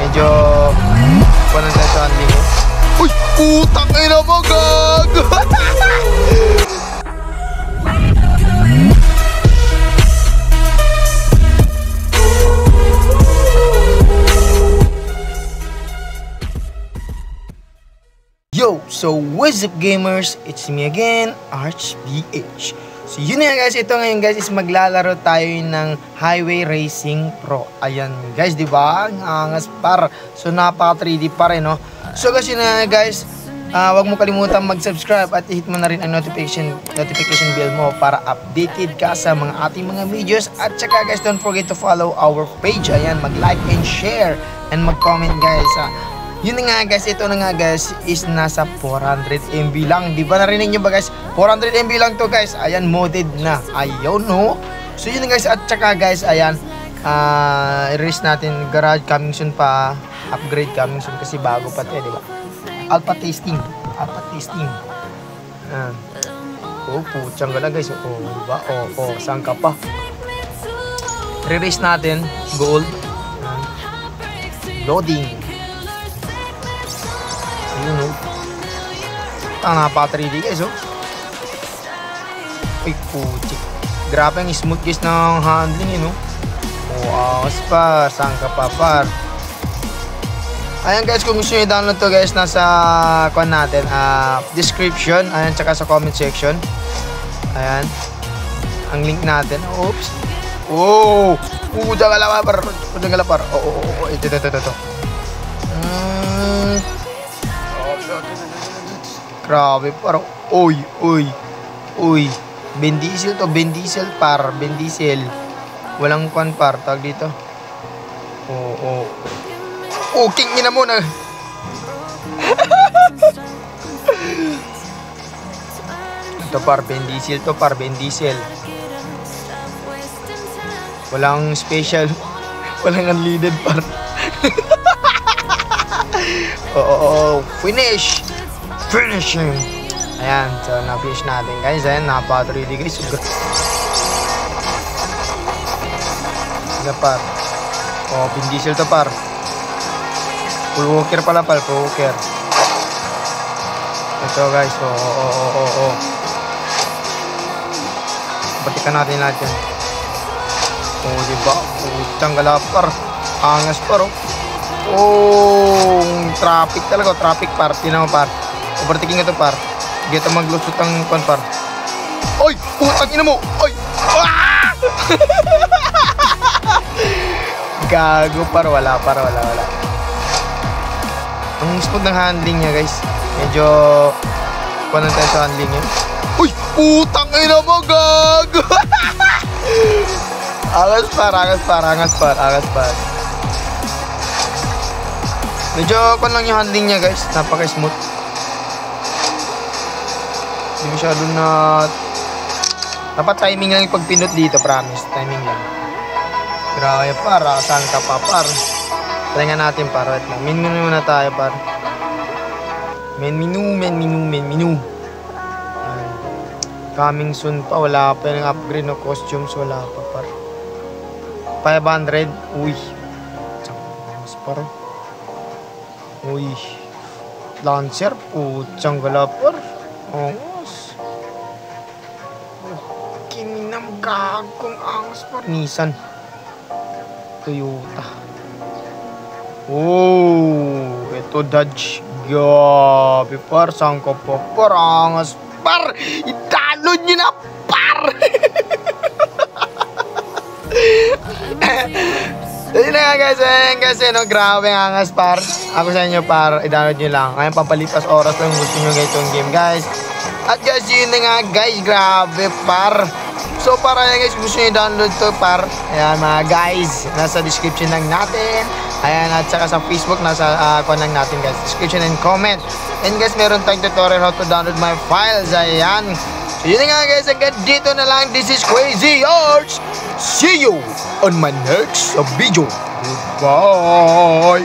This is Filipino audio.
Medyo panang tayo sa handling. Uy! Putang ina mo, gag! Yo! So, what's up gamers? It's me again, ArchBH. So, yun nga guys, ito ngayon guys is maglalaro tayo ng Highway Racing Pro. Ayan guys, di ba? Angas par. So, napaka 3D pa rin, no? So, kasi na guys, wag mo kalimutan mag-subscribe at hit mo na rin ang notification bell mo para updated ka sa mga ating mga videos. At saka guys, don't forget to follow our page. Ayan, mag-like and share and mag-comment guys. Yun nga guys, ito na nga guys is nasa 400 MB lang. Di ba narinig nyo ba guys? 400 MB lang to guys. Ayan, modded na. Ayaw no. So yun guys, at saka guys, ayan, i-release natin garage coming soon pa. Upgrade coming soon kasi bago pa to, di ba? Alpha testing. Oh, putsang gala guys. Oh, diba? Oh, saan ka pa? Re-release natin. Gold. Loading. Ayun o. Napaka 3D guys o. Uy putik. Grabe ang smooth guys ng handling yun o. Awas pa. Saan ka pa par? Ayan guys, kung gusto nyo i-download to guys, nasa kuhan natin, description. Ayan, tsaka sa comment section. Ayan. Ang link natin. Oops. Oh! Diyan ka la par. Oh. Ito. Grabe par. Uy. Ben Diesel to. Ben Diesel par. Ben Diesel. Walang kwan par. Tag dito. Oh, king nyo na muna. Ito par. Ben Diesel to par. Ben Diesel. Walang special. Walang unleaded par. Finishing. Ayan, so na-finish natin guys. Ayan, napaka 3D guys. Sige par. Oh, Vin Diesel to par. Full walker pala par, full walker. Ito guys, oh. Batikan natin lahat yan. Oh, diba? Utang galapar. Angas par, oh. Oh, traffic talaga, traffic par. Tinan mo par. Overtaking ito par. Hindi ito maglusot ang pan par. Oy! Putang ina mo! Oy! Ah! Gago par. Wala. Ang smooth ng handling niya guys. Medyo kuhanan tayo sa handling niya. Uy! Putang ina mo! Gago! Angas par. Medyo kuhan lang yung handling niya guys. Napaka-smooth. Hindi masyado na... Dapat timing lang yung pagpindot dito, promise. Timing lang. Grabe par. Saan ka pa par? Try nga natin par. Wait lang. Main menu muna tayo par. Main menu. Coming soon pa. Wala pa yung upgrade ng costumes. Wala pa par. 500. Uy. Mas par. Uy. Lancer. Putsang galapar. Angas. Kininam gagong angas par. Nissan. Toyota. Oh. Ito Dodge. Gabi par. Saan ka pa par? Angas par. Italon nyo na par. Yun na nga guys, no, grabe ang angas par. Ako sa inyo par, i-download nyo lang. Ngayon pampalipas oras lang gusto nyo itong game guys. At guys, yun na nga guys, grabe par. So para yan guys, gusto nyo i-download to par. Ayan mga guys, nasa description lang natin. Ayan, at saka sa Facebook, nasa kuha lang natin guys, description and comment. And guys, meron tayong tutorial how to download my files. Ayan. So yun nga guys, agad dito na lang. This is Crazy Arch. See you on my next video. Goodbye.